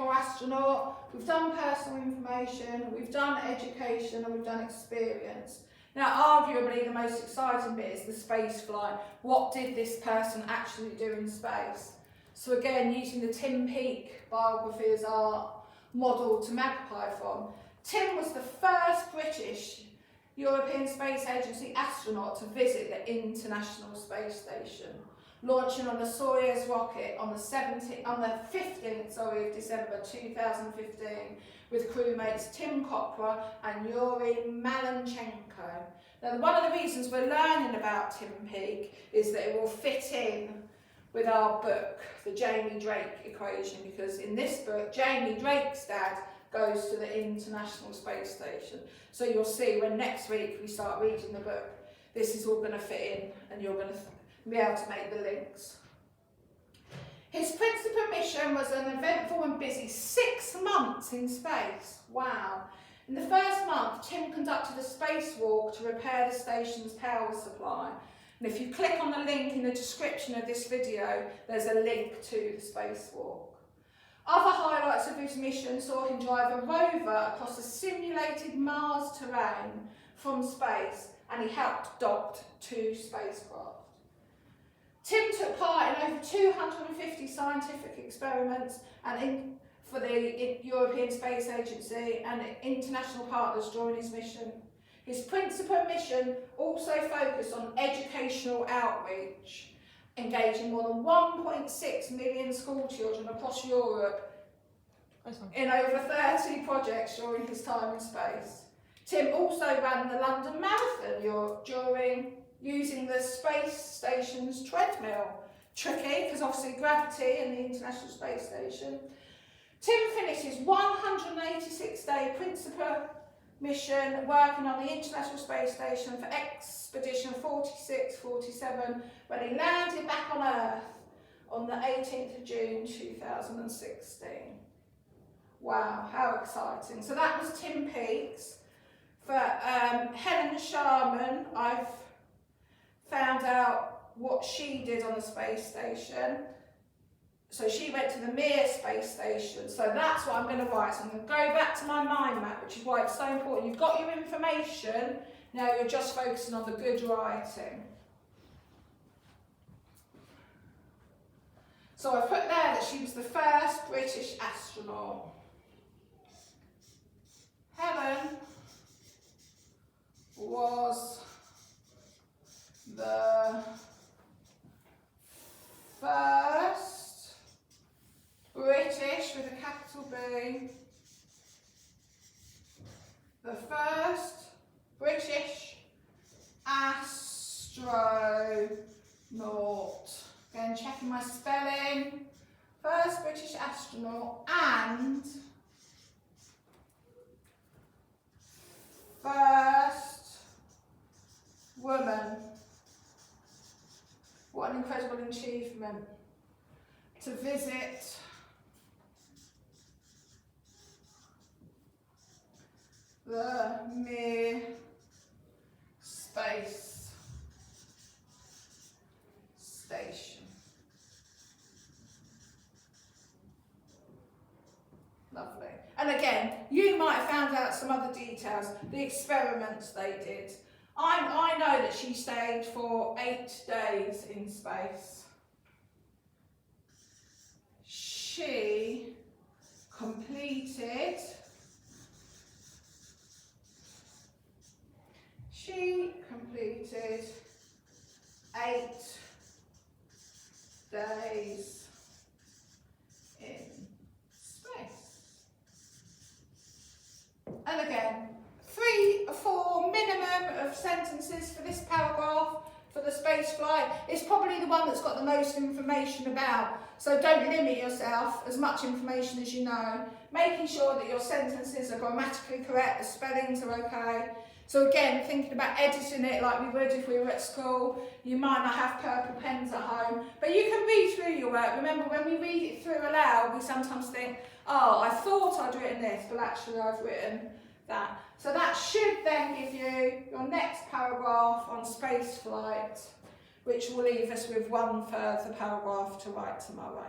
or astronaut, we've done personal information, we've done education, and we've done experience. Now, arguably the most exciting bit is the space flight. What did this person actually do in space? So again, using the Tim Peake biography as our model to magpie from, Tim was the first British European Space Agency astronaut to visit the International Space Station, launching on the Soyuz rocket on the 15th of December 2015 with crewmates Tim Copra and Yuri Malenchenko. Now, one of the reasons we're learning about Tim Peake is that it will fit in with our book, the Jamie Drake equation, because in this book, Jamie Drake's dad goes to the International Space Station. So you'll see when next week we start reading the book, this is all going to fit in and you're going to be able to make the links. His principal mission was an eventful and busy 6 months in space. Wow. In the first month, Tim conducted a spacewalk to repair the station's power supply. And if you click on the link in the description of this video, there's a link to the spacewalk. Other highlights of his mission saw him drive a rover across a simulated Mars terrain from space, and he helped dock 2 spacecraft. Tim took part in over 250 scientific experiments for the European Space Agency and international partners during his mission. His principal mission also focused on educational outreach, engaging more than 1.6 million school children across Europe in over 30 projects during his time in space. Tim also ran the London Marathon during using the space station's treadmill. Tricky, because obviously gravity in the International Space Station. Tim finished his 186-day principal mission working on the International Space Station for Expedition 46-47 when he landed back on Earth on the 18th of June 2016. Wow, how exciting. So that was Tim Peake's. For Helen Sharman, I've found out what she did on the space station. So she went to the Mir space station. So that's what I'm going to write. So I'm going to go back to my mind map, which is why it's so important. You've got your information, now you're just focusing on the good writing. So I put there that she was the first British astronaut. Helen was the first British, with a capital B, the first British astronaut. Again, checking my spelling. First British astronaut and first woman. What an incredible achievement to visit the Mir space station. Lovely. And again, you might have found out some other details, the experiments they did. I know that she stayed for 8 days in space. She completed 8 days in space. And again, 3 or 4 minimum of sentences for this paragraph for the space flight. It's probably the one that's got the most information about, so don't limit yourself, as much information as you know, making sure that your sentences are grammatically correct, the spellings are okay. So again, thinking about editing it like we would if we were at school. You might not have purple pens at home, but you can read through your work. Remember, when we read it through aloud, we sometimes think, oh, I thought I'd written this, but actually I've written that. So that should then give you your next paragraph on space flight, which will leave us with one further paragraph to write tomorrow.